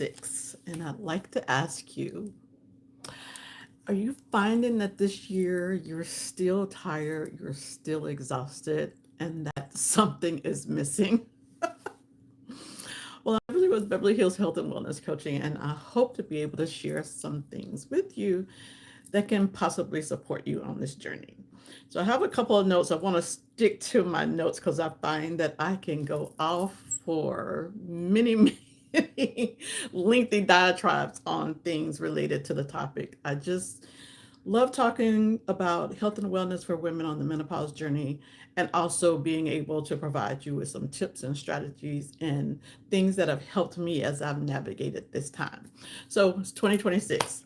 2026, and I'd like to ask you, are you finding that this year you're still tired, you're still exhausted, and that something is missing? Well, I'm really with Beverly Hills Health and Wellness Coaching, and I hope to be able to share some things with you that can possibly support you on this journey. So, I have a couple of notes. I want to stick to my notes because I find that I can go off for many, many lengthy diatribes on things related to the topic. I just love talking about health and wellness for women on the menopause journey, and also being able to provide you with some tips and strategies and things that have helped me as I've navigated this time. So it's 2026.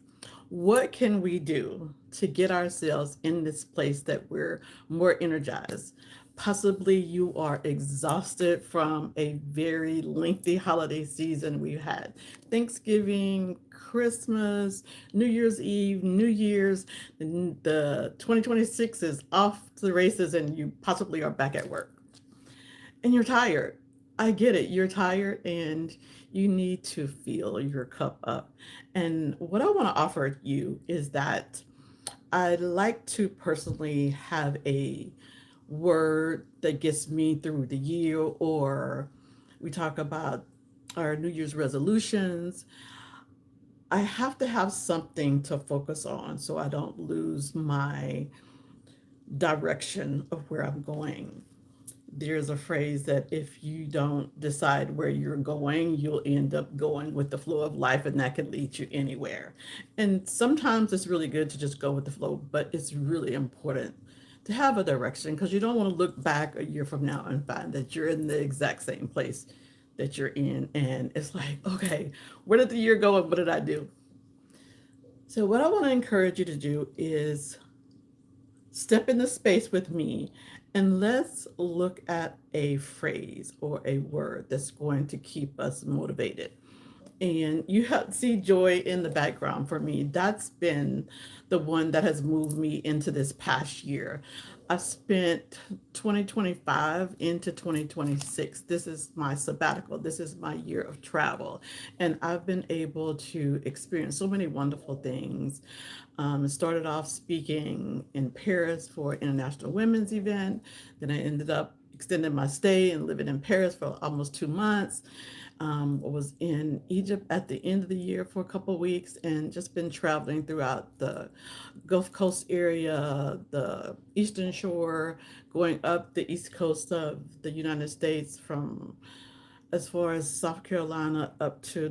What can we do to get ourselves in this place that we're more energized? Possibly you are exhausted from a very lengthy holiday season we've had. Thanksgiving, Christmas, New Year's Eve, New Year's, the 2026 is off to the races, and you possibly are back at work and you're tired. I get it. You're tired and you need to fill your cup up. And what I want to offer you is that I like to personally have a word that gets me through the year, or we talk about our New Year's resolutions. I have to have something to focus on so I don't lose my direction of where I'm going. There's a phrase that if you don't decide where you're going, you'll end up going with the flow of life, and that can lead you anywhere. And sometimes it's really good to just go with the flow, but it's really important to have a direction because you don't want to look back a year from now and find that you're in the exact same place that you're in. And it's like, okay, where did the year go and what did I do? So, what I want to encourage you to do is step in the space with me and let's look at a phrase or a word that's going to keep us motivated. And you have, see joy in the background for me. That's been the one that has moved me into this past year. I spent 2025 into 2026. This is my sabbatical. This is my year of travel. And I've been able to experience so many wonderful things. I started off speaking in Paris for an International Women's event. Then I ended up extending my stay and living in Paris for almost 2 months. I was in Egypt at the end of the year for a couple of weeks and just been traveling throughout the Gulf Coast area, the Eastern Shore, going up the East Coast of the United States from as far as South Carolina up to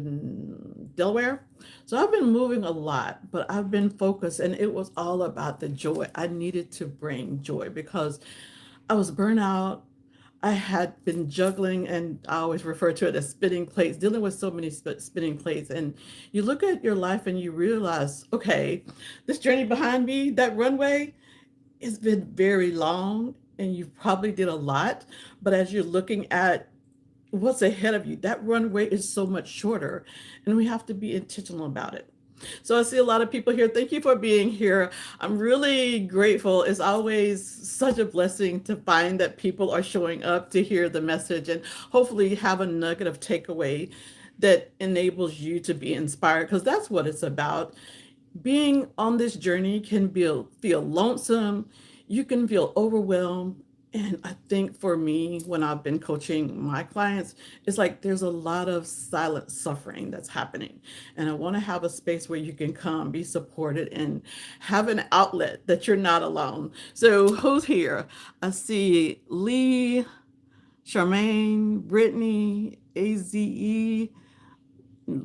Delaware. So I've been moving a lot, but I've been focused, and it was all about the joy. I needed to bring joy because I was burnt out. I had been juggling, and I always refer to it as spinning plates, dealing with so many spinning plates. And you look at your life and you realize, okay, this journey behind me, that runway, has been very long, and you probably did a lot. But as you're looking at what's ahead of you, that runway is so much shorter, and we have to be intentional about it. So I see a lot of people here. Thank you for being here. I'm really grateful. It's always such a blessing to find that people are showing up to hear the message and hopefully have a nugget of takeaway that enables you to be inspired, because that's what it's about. Being on this journey can feel lonesome. You can feel overwhelmed. And I think for me, when I've been coaching my clients, it's like there's a lot of silent suffering that's happening. And I want to have a space where you can come, be supported, and have an outlet that you're not alone. So, who's here? I see Lee, Charmaine, Brittany, AZE,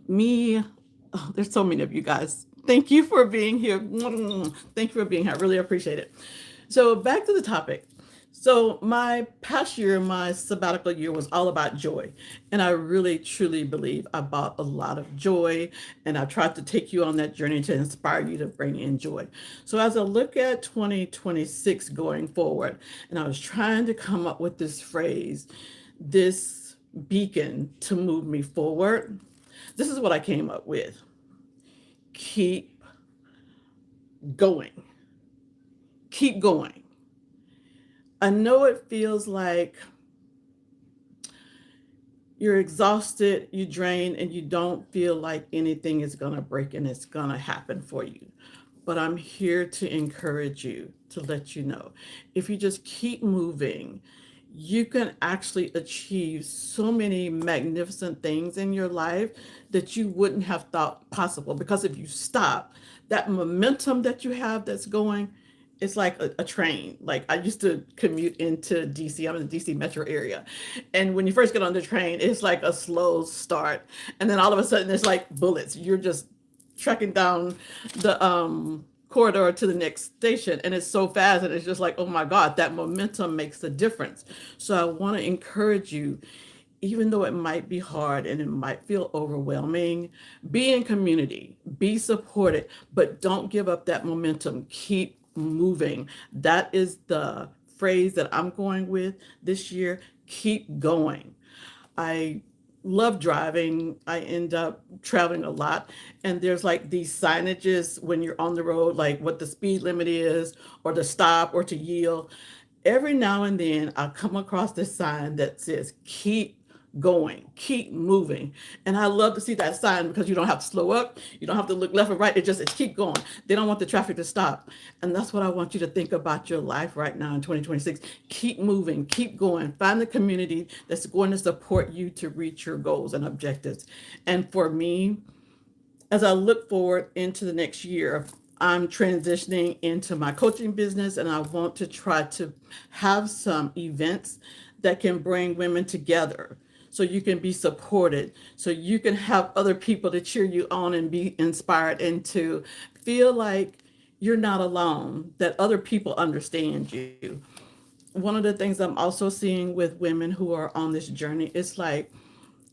me. Oh, there's so many of you guys. Thank you for being here. Thank you for being here. I really appreciate it. So, back to the topic. So, my past year, my sabbatical year was all about joy. And I really, truly believe I brought a lot of joy. And I tried to take you on that journey to inspire you to bring in joy. So, as I look at 2026 going forward, and I was trying to come up with this phrase, this beacon to move me forward, this is what I came up with: keep going, keep going. I know it feels like you're exhausted, you drain, and you don't feel like anything is going to break and it's going to happen for you. But I'm here to encourage you, to let you know, if you just keep moving, you can actually achieve so many magnificent things in your life that you wouldn't have thought possible. Because if you stop, that momentum that you have that's going, it's like a train. Like I used to commute into DC. I'm in the DC metro area. And when you first get on the train, it's like a slow start. And then all of a sudden it's like bullets. You're just trekking down the corridor to the next station, and it's so fast, and it's just like, oh my god, that momentum makes a difference. So I want to encourage you, even though it might be hard and it might feel overwhelming, be in community, be supported, but don't give up that momentum. Keep moving. That is the phrase that I'm going with this year. Keep going. I love driving. I end up traveling a lot. And there's like these signages when you're on the road, like what the speed limit is, or to stop or to yield. Every now and then I'll come across this sign that says, keep going, keep moving. And I love to see that sign because you don't have to slow up. You don't have to look left or right. It just says, keep going. They don't want the traffic to stop. And that's what I want you to think about your life right now in 2026. Keep moving, keep going. Find the community that's going to support you to reach your goals and objectives. And for me, as I look forward into the next year, I'm transitioning into my coaching business, and I want to try to have some events that can bring women together so you can be supported, so you can have other people to cheer you on and be inspired and to feel like you're not alone, that other people understand you. One of the things I'm also seeing with women who are on this journey is like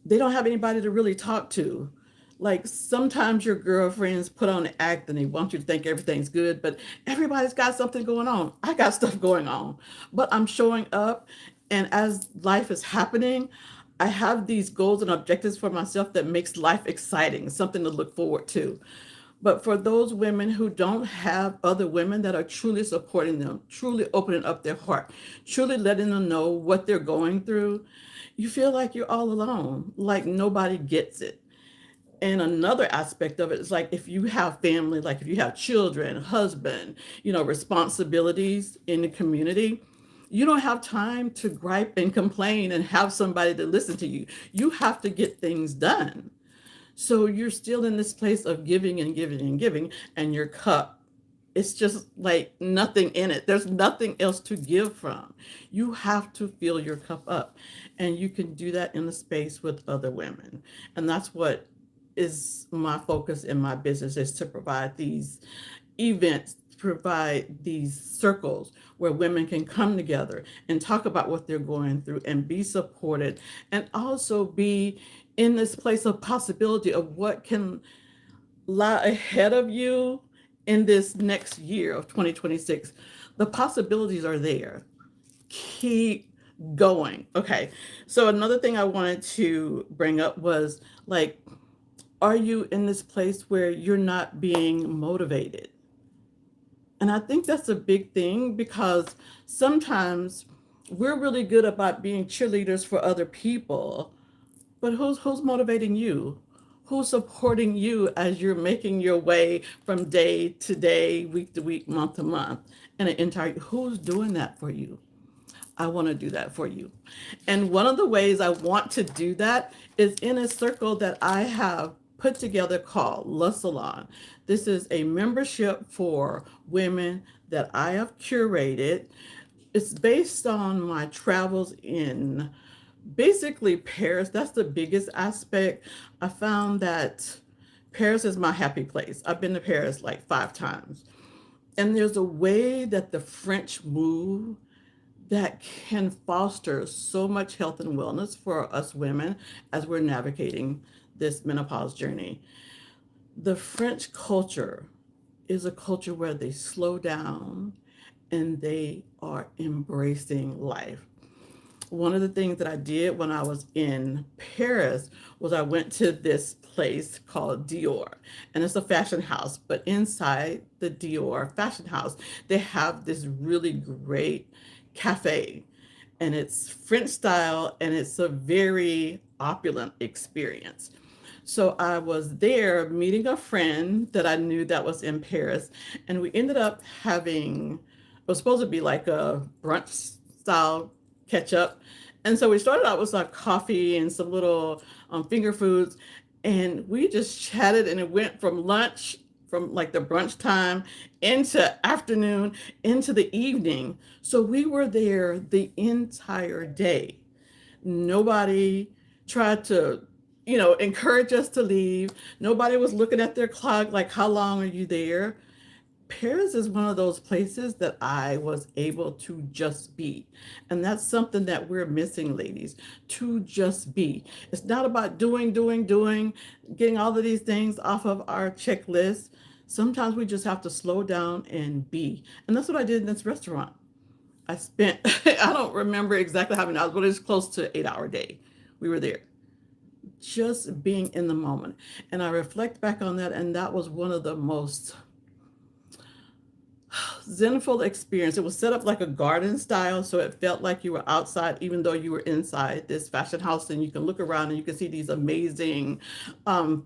they don't have anybody to really talk to. Like sometimes your girlfriends put on an act and they want you to think everything's good, but everybody's got something going on. I got stuff going on, but I'm showing up. And as life is happening, I have these goals and objectives for myself that makes life exciting, something to look forward to. But for those women who don't have other women that are truly supporting them, truly opening up their heart, truly letting them know what they're going through, you feel like you're all alone, like nobody gets it. And another aspect of it is like if you have family, like if you have children, husband, responsibilities in the community, you don't have time to gripe and complain and have somebody to listen to you. You have to get things done. So you're still in this place of giving and giving and giving, and your cup, it's just like nothing in it. There's nothing else to give from. You have to fill your cup up, and you can do that in the space with other women. And that's what is my focus in my business, is to provide these events, provide these circles where women can come together and talk about what they're going through and be supported, and also be in this place of possibility of what can lie ahead of you in this next year of 2026. The possibilities are there. Keep going. Okay. So another thing I wanted to bring up was like, are you in this place where you're not being motivated? And I think that's a big thing because sometimes we're really good about being cheerleaders for other people, but who's motivating you? Who's supporting you as you're making your way from day to day, week to week, month to month, and an entire who's doing that for you? I want to do that for you. And one of the ways I want to do that is in a circle that I have put together called La Salon. This is a membership for women that I have curated. It's based on my travels in basically Paris. That's the biggest aspect. I found that Paris is my happy place. I've been to Paris like 5 times. And there's a way that the French move that can foster so much health and wellness for us women as we're navigating this menopause journey. The French culture is a culture where they slow down and they are embracing life. One of the things that I did when I was in Paris was I went to this place called Dior, and it's a fashion house. But inside the Dior fashion house, they have this really great cafe, and it's French style, and it's a very opulent experience. So I was there meeting a friend that I knew that was in Paris, and we ended up having, it was supposed to be like a brunch style catch up. And so we started out with like coffee and some little finger foods, and we just chatted, and it went from lunch, from like the brunch time, into afternoon, into the evening. So we were there the entire day. Nobody tried to, encourage us to leave. Nobody was looking at their clock like, how long are you there? Paris is one of those places that I was able to just be. And that's something that we're missing, ladies, to just be. It's not about doing, getting all of these things off of our checklist. Sometimes we just have to slow down and be. And that's what I did in this restaurant. I spent, I don't remember exactly how many hours, but it's close to 8 hour day. We were there just being in the moment. And I reflect back on that, and that was one of the most zenful experience. It was set up like a garden style, so it felt like you were outside, even though you were inside this fashion house. And you can look around and you can see these amazing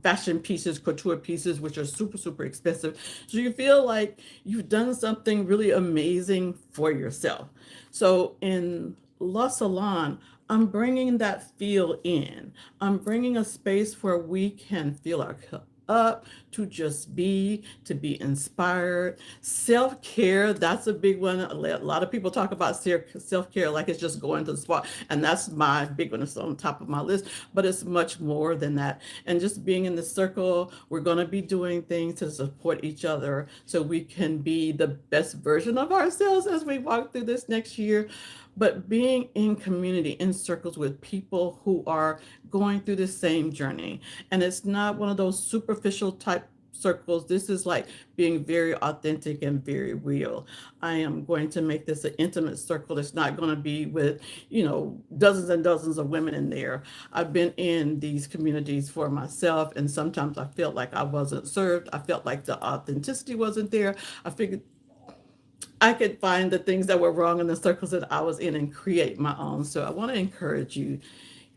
fashion pieces, couture pieces, which are super, super expensive. So you feel like you've done something really amazing for yourself. So in La Salon, I'm bringing that feel in. I'm bringing a space where we can feel our cup up, to just be, to be inspired. Self care, that's a big one. A lot of people talk about self care like it's just going to the spa, and that's my big one. It's on top of my list, but it's much more than that. And just being in the circle, we're going to be doing things to support each other so we can be the best version of ourselves as we walk through this next year. But being in community, in circles with people who are going through the same journey. And it's not one of those superficial type circles. This is like being very authentic and very real. I am going to make this an intimate circle. It's not going to be with, dozens and dozens of women in there. I've been in these communities for myself, and sometimes I felt like I wasn't served. I felt like the authenticity wasn't there. I figured I could find the things that were wrong in the circles that I was in and create my own. So I want to encourage you,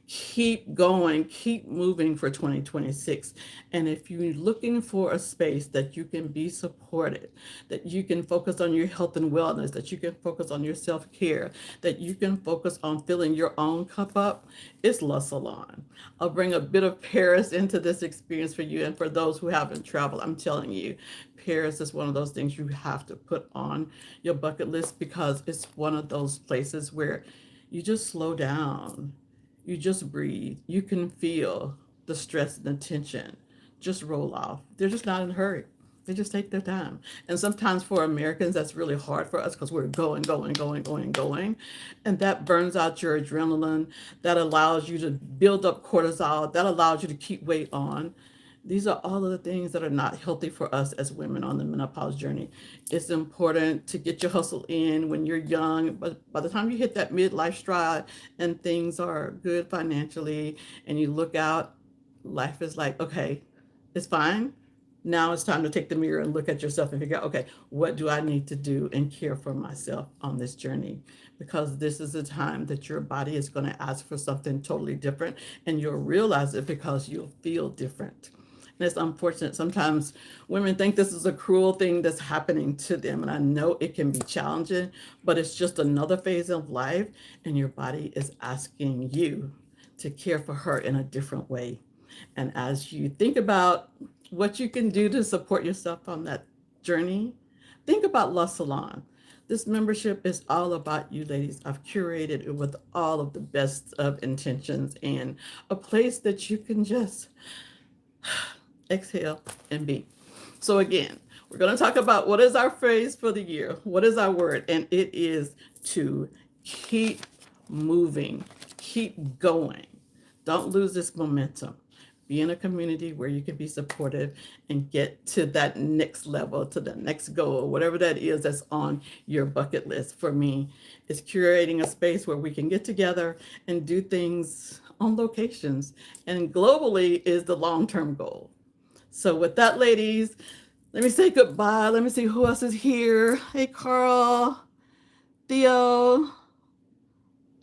keep going, keep moving for 2026. And if you're looking for a space that you can be supported, that you can focus on your health and wellness, that you can focus on your self-care, that you can focus on filling your own cup up, it's La Salon. I'll bring a bit of Paris into this experience for you. And for those who haven't traveled, I'm telling you, Paris is one of those things you have to put on your bucket list, because it's one of those places where you just slow down, you just breathe. You can feel the stress and the tension just roll off. They're just not in a hurry. They just take their time. And sometimes for Americans, that's really hard for us because we're going. And that burns out your adrenaline. That allows you to build up cortisol. That allows you to keep weight on. These are all of the things that are not healthy for us as women on the menopause journey. It's important to get your hustle in when you're young, but by the time you hit that midlife stride and things are good financially and you look out, life is like, okay, it's fine. Now it's time to take the mirror and look at yourself and figure out, okay, what do I need to do and care for myself on this journey? Because this is a time that your body is going to ask for something totally different, and you'll realize it because you'll feel different. And it's unfortunate. Sometimes women think this is a cruel thing that's happening to them. And I know it can be challenging, but it's just another phase of life. And your body is asking you to care for her in a different way. And as you think about what you can do to support yourself on that journey, think about La Salon. This membership is all about you, ladies. I've curated it with all of the best of intentions, and a place that you can just exhale and be. So again, we're going to talk about what is our phrase for the year. What is our word? And it is to keep moving, keep going. Don't lose this momentum. Be in a community where you can be supportive and get to that next level, to the next goal, whatever that is that's on your bucket list. For me, it's curating a space where we can get together and do things on locations. And globally is the long-term goal. So with that, ladies, let me say goodbye. Let me see who else is here. Hey, Carl, Theo,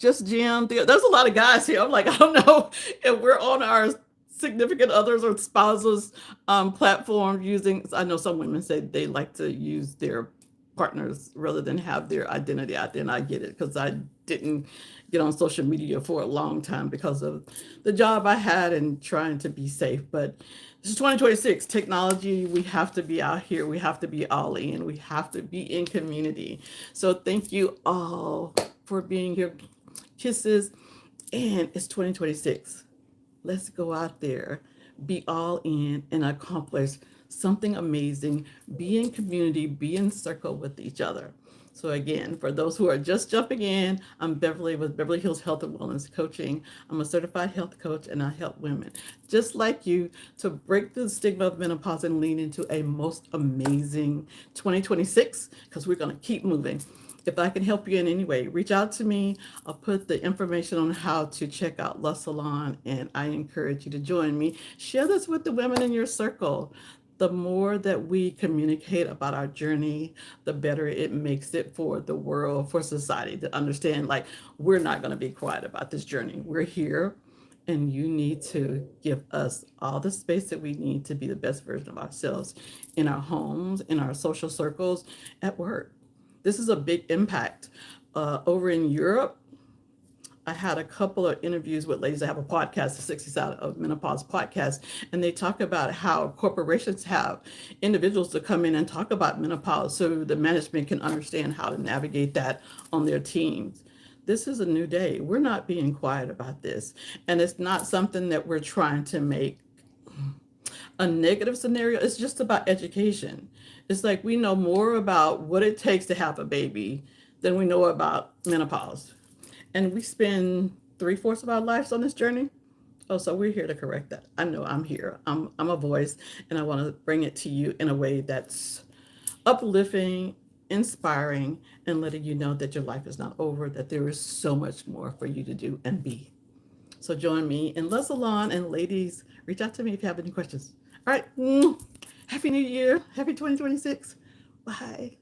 just Jim. There's a lot of guys here. I'm like, I don't know if we're on our significant others or spouses platform using. I know some women say they like to use their partners rather than have their identity out there, and I get it because I didn't get on social media for a long time because of the job I had and trying to be safe. But this is 2026 technology. We have to be out here. We have to be all in. We have to be in community. So thank you all for being here. Kisses. And it's 2026. Let's go out there, be all in, and accomplish something amazing. Be in community, be in circle with each other. So, again, for those who are just jumping in, I'm Beverly with Beverly Hills Health and Wellness Coaching. I'm a certified health coach and I help women just like you to break the stigma of menopause and lean into a most amazing 2026 because we're going to keep moving. If I can help you in any way, reach out to me. I'll put the information on how to check out La Salon, and I encourage you to join me. Share this with the women in your circle. The more that we communicate about our journey, the better it makes it for the world, for society to understand like we're not going to be quiet about this journey. We're here, and you need to give us all the space that we need to be the best version of ourselves in our homes, in our social circles, at work. This is a big impact. Over in Europe, I had a couple of interviews with ladies that have a podcast, the 60 Side of Menopause podcast, and they talk about how corporations have individuals to come in and talk about menopause so the management can understand how to navigate that on their teams. This is a new day. We're not being quiet about this. And it's not something that we're trying to make a negative scenario. It's just about education. It's like we know more about what it takes to have a baby than we know about menopause. And we spend three-fourths of our lives on this journey. Oh, so we're here to correct that. I know I'm here. I'm a voice, and I want to bring it to you in a way that's uplifting, inspiring, and letting you know that your life is not over, that there is so much more for you to do and be. So join me in La Salon, and ladies, reach out to me if you have any questions. All right. Happy New Year. Happy 2026. Bye.